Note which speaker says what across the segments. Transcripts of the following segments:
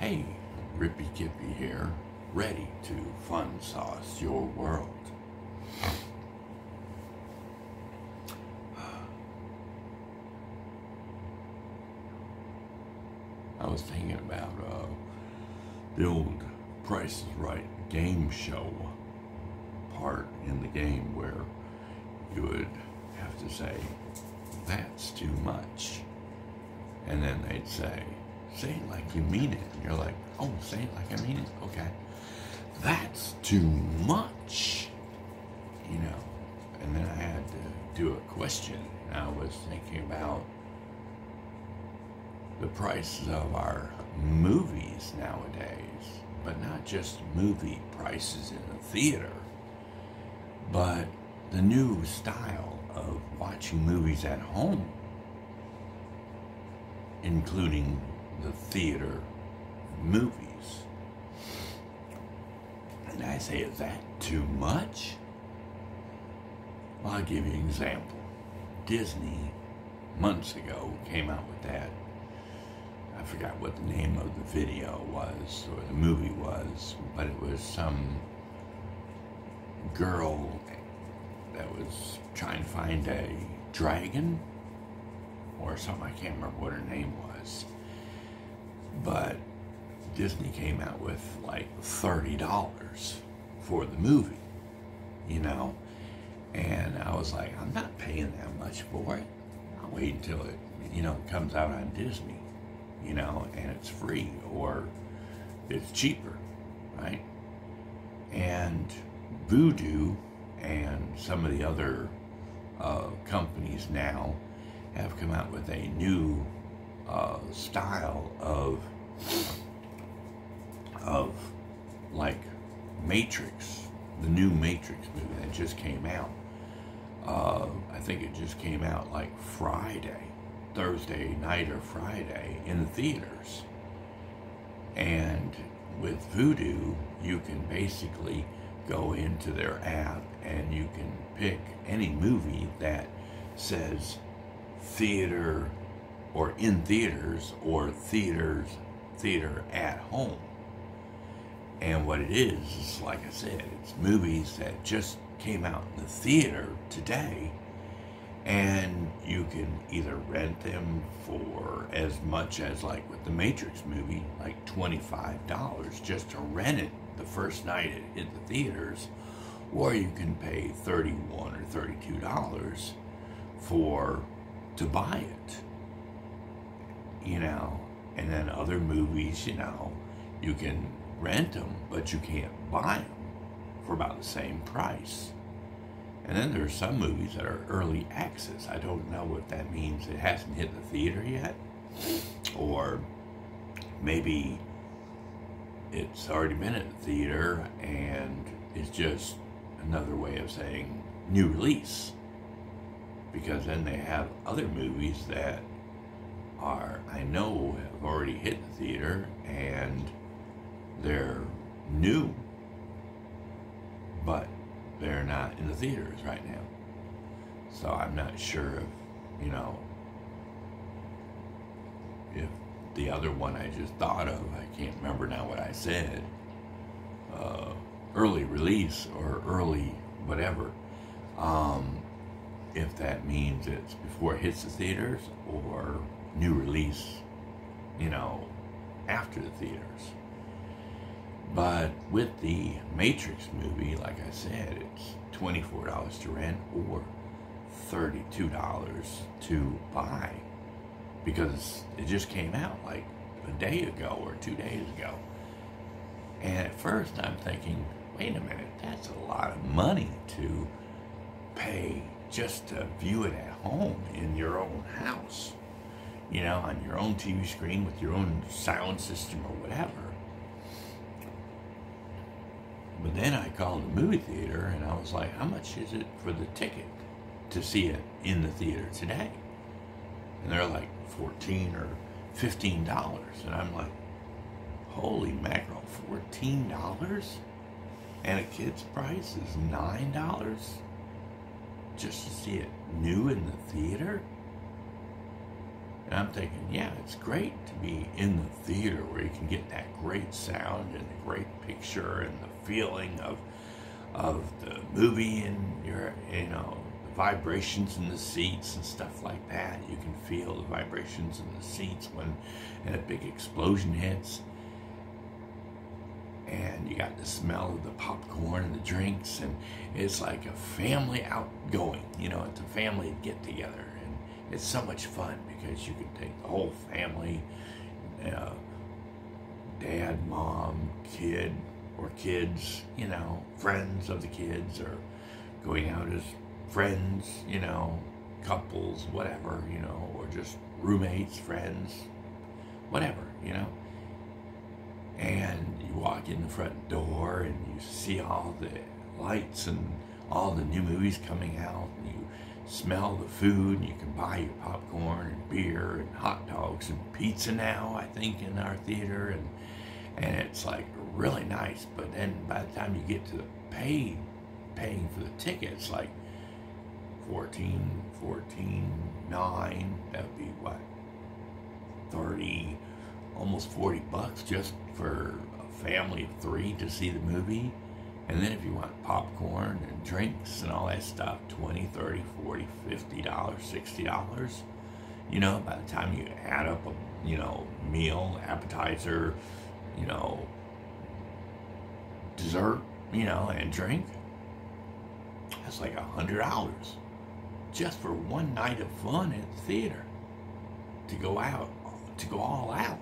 Speaker 1: Hey, Rippy Kippy here, ready to fun sauce your world. I was thinking about the old Price is Right game show part in the game where you would have to say, "That's too much." And then they'd say it like you mean it. And you're like, "Oh, say it like I mean it? Okay. That's too much." You know, and then I had to do a question. And I was thinking about the prices of our movies nowadays, but not just movie prices in the theater, but the new style of watching movies at home, including the theater movies. And I say, is that too much? Well, I'll give you an example. Disney, months ago, came out with that. I forgot what the name of the video was, or the movie was, but it was some girl that was trying to find a dragon or something. I can't remember what her name was. But Disney came out with like $30 for the movie, you know? And I was like, I'm not paying that much for it. I'll wait until it, comes out on Disney, and it's free or it's cheaper, right? And Voodoo and some of the other companies now have come out with a new style of like Matrix, the new Matrix movie that just came out. I think it just came out like Thursday night or Friday in the theaters. And with Voodoo, you can basically go into their app and you can pick any movie that says theater or in theaters or theater at home. And what it is like I said, it's movies that just came out in the theater today, and you can either rent them for as much as, like with the Matrix movie, like $25 just to rent it the first night it hit the theaters, or you can pay $31 or $32 to buy it, and then other movies, you can rent them, but you can't buy them for about the same price. And then there are some movies that are early access. I don't know if that means it hasn't hit the theater yet, or maybe it's already been at the theater and it's just another way of saying new release. Because then they have other movies that I know have already hit the theater and they're new, but they're not in the theaters right now. So I'm not sure if the other one I just thought of, I can't remember now what I said, early release or early whatever, if that means it's before it hits the theaters or new release, after the theaters. But with the Matrix movie, like I said, it's $24 to rent or $32 to buy, because it just came out like a day ago or 2 days ago. And at first I'm thinking, wait a minute, that's a lot of money to pay just to view it at home in your own house, on your own TV screen with your own sound system or whatever. But then I called the movie theater and I was like, how much is it for the ticket to see it in the theater today? And they're like $14 or $15. And I'm like, holy mackerel, $14? And a kid's price is $9 just to see it new in the theater? And I'm thinking, yeah, it's great to be in the theater where you can get that great sound and the great picture and the feeling of the movie and your, the vibrations in the seats and stuff like that. You can feel the vibrations in the seats when a big explosion hits. And you got the smell of the popcorn and the drinks, and it's like a family outgoing, it's a family get together, and it's so much fun because you can take the whole family, dad, mom, kid, or kids, friends of the kids, or going out as friends, couples, whatever, or just roommates, friends, whatever, And you walk in the front door and you see all the lights and all the new movies coming out, and you smell the food, and you can buy your popcorn and beer and hot dogs and pizza now, I think, in our theater, and it's like really nice. But then by the time you get to the paying for the tickets, like 14, 9, that would be what, 30, almost $40 just for a family of 3 to see the movie. And then if you want popcorn and drinks and all that stuff, $20, $30, $40, $50, $60. By the time you add up a meal, appetizer, dessert, and drink, that's like $100 just for one night of fun at the theater, to go all out.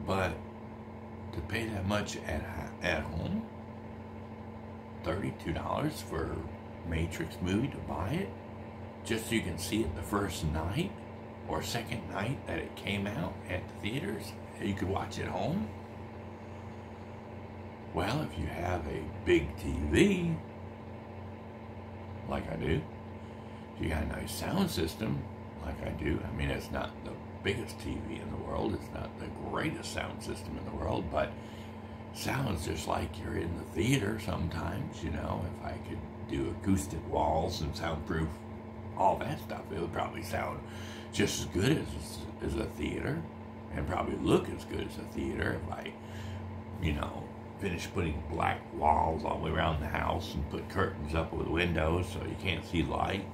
Speaker 1: But to pay that much at home, $32 for Matrix movie, to buy it, just so you can see it the first night or second night that it came out at the theaters, you could watch it home. Well, if you have a big TV, like I do, if you got a nice sound system, like I do, I mean, it's not the biggest TV in the world, it's not the greatest sound system in the world, but sounds just like you're in the theater sometimes, if I could do acoustic walls and soundproof, all that stuff, it would probably sound just as good as a theater, and probably look as good as a theater if I, finish putting black walls all the way around the house and put curtains up over the windows so you can't see light,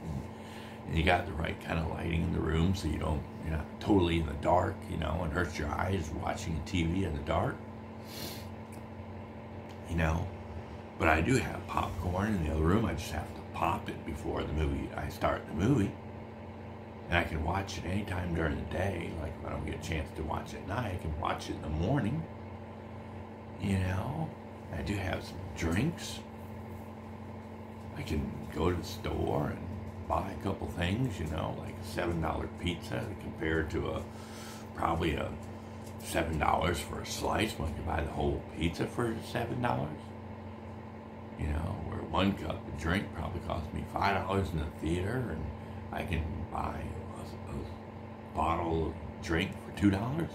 Speaker 1: and you got the right kind of lighting in the room so you're not totally in the dark, and hurts your eyes watching TV in the dark, But I do have popcorn in the other room. I just have to pop it before I start the movie. And I can watch it anytime during the day. Like if I don't get a chance to watch it at night, I can watch it in the morning. I do have some drinks. I can go to the store and buy a couple things, like a $7 pizza compared to probably a $7 for a slice when you buy the whole pizza for $7. Where one cup of drink probably cost me $5 in the theater, and I can buy a bottle of drink for $2.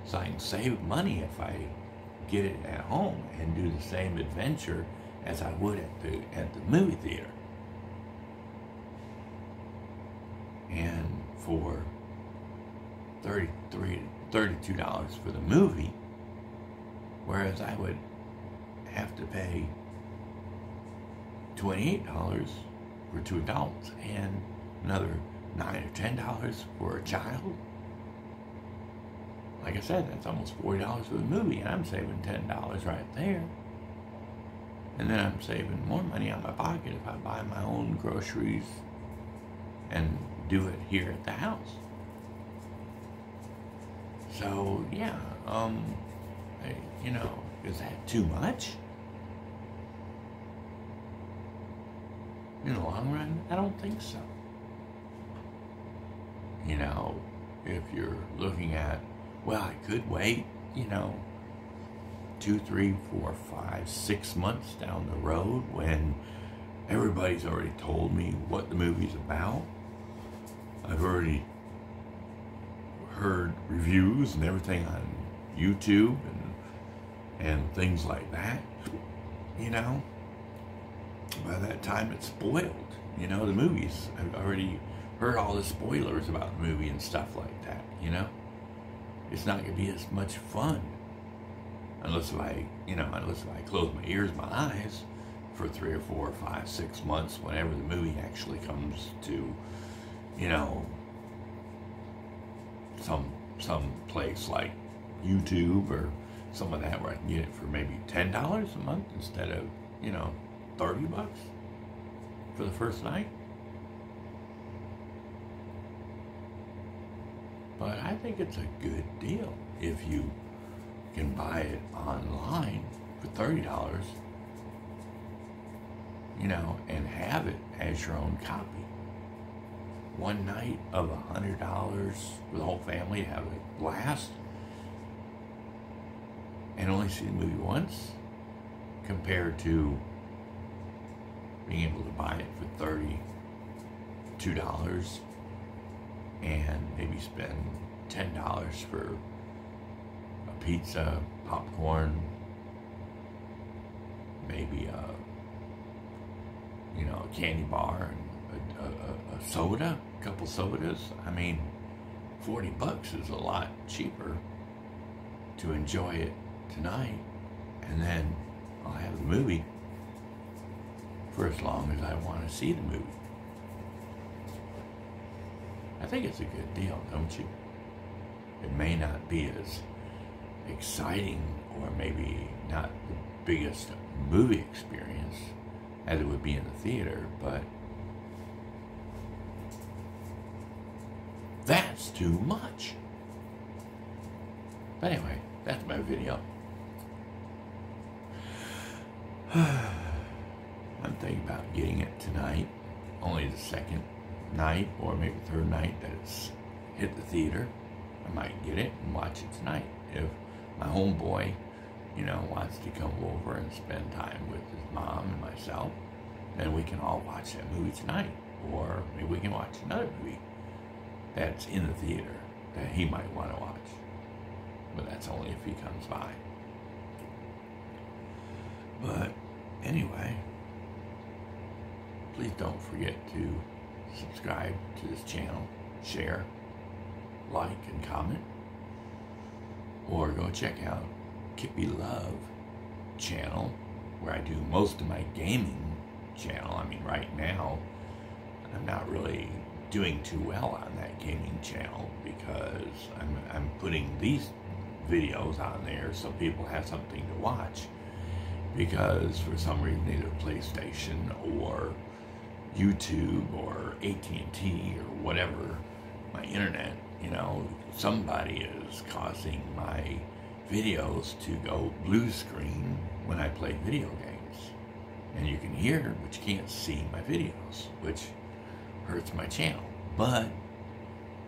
Speaker 1: So I can save money if I get it at home and do the same adventure as I would at the movie theater. And for $32 for the movie, whereas I would have to pay $28 for 2 adults and another $9 or $10 for a child. Like I said, that's almost $40 for the movie, and I'm saving $10 right there. And then I'm saving more money out of my pocket if I buy my own groceries and do it here at the house. So, yeah, is that too much? In the long run, I don't think so. If you're looking at, well, I could wait, 2, 3, 4, 5, 6 months down the road when everybody's already told me what the movie's about. I've already heard reviews and everything on YouTube and things like that, by that time it's spoiled. You know, the movies. I've already heard all the spoilers about the movie and stuff like that, you know? It's not going to be as much fun. Unless if I close my ears, my eyes for 3 or 4 or 5, 6 months, whenever the movie actually comes to, you know, some place like YouTube or some of that where I can get it for maybe $10 a month instead of, you know, $30 for the first night. But I think it's a good deal if you can buy it online for $30, you know, and have it as your own copy. One night of $100 for the whole family to have a blast and only see the movie once, compared to being able to buy it for $32 and maybe spend $10 for a pizza, popcorn, maybe a candy bar, and a soda, a couple sodas. I mean, $40 is a lot cheaper to enjoy it tonight, and then I'll have the movie for as long as I want to see the movie. I think it's a good deal, don't you? It may not be as exciting or maybe not the biggest movie experience as it would be in the theater, but that's too much. But anyway, that's my video. I'm thinking about getting it tonight, only the second night or maybe third night that it's hit the theater. I might get it and watch it tonight. If my homeboy, you know, wants to come over and spend time with his mom and myself, then we can all watch that movie tonight. Or maybe we can watch another movie that's in the theater that he might want to watch. But that's only if he comes by. But anyway, please don't forget to subscribe to this channel, share, like, and comment. Or go check out Kippy Love channel, where I do most of my gaming channel. I mean, right now, I'm not really doing too well on that gaming channel because I'm putting these videos on there so people have something to watch, because for some reason either PlayStation or YouTube or AT&T or whatever, my internet, you know, somebody is causing my videos to go blue screen when I play video games. And you can hear, but you can't see my videos, which hurts my channel. But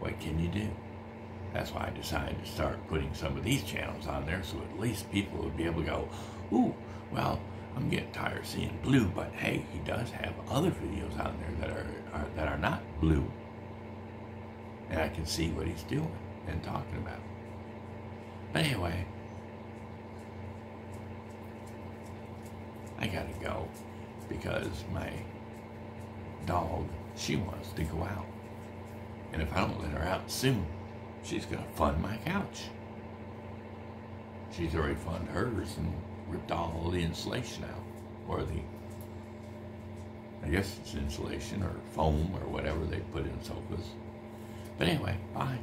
Speaker 1: what can you do? That's why I decided to start putting some of these channels on there, so at least people would be able to go, ooh, well, I'm getting tired of seeing blue, but hey, he does have other videos out there that are not blue. And I can see what he's doing and talking about. But anyway, I gotta go because my dog, she wants to go out. And if I don't let her out soon, she's gonna fund my couch. She's already funded hers and ripped all the insulation out. Or I guess it's insulation or foam or whatever they put in sofas. But anyway, bye.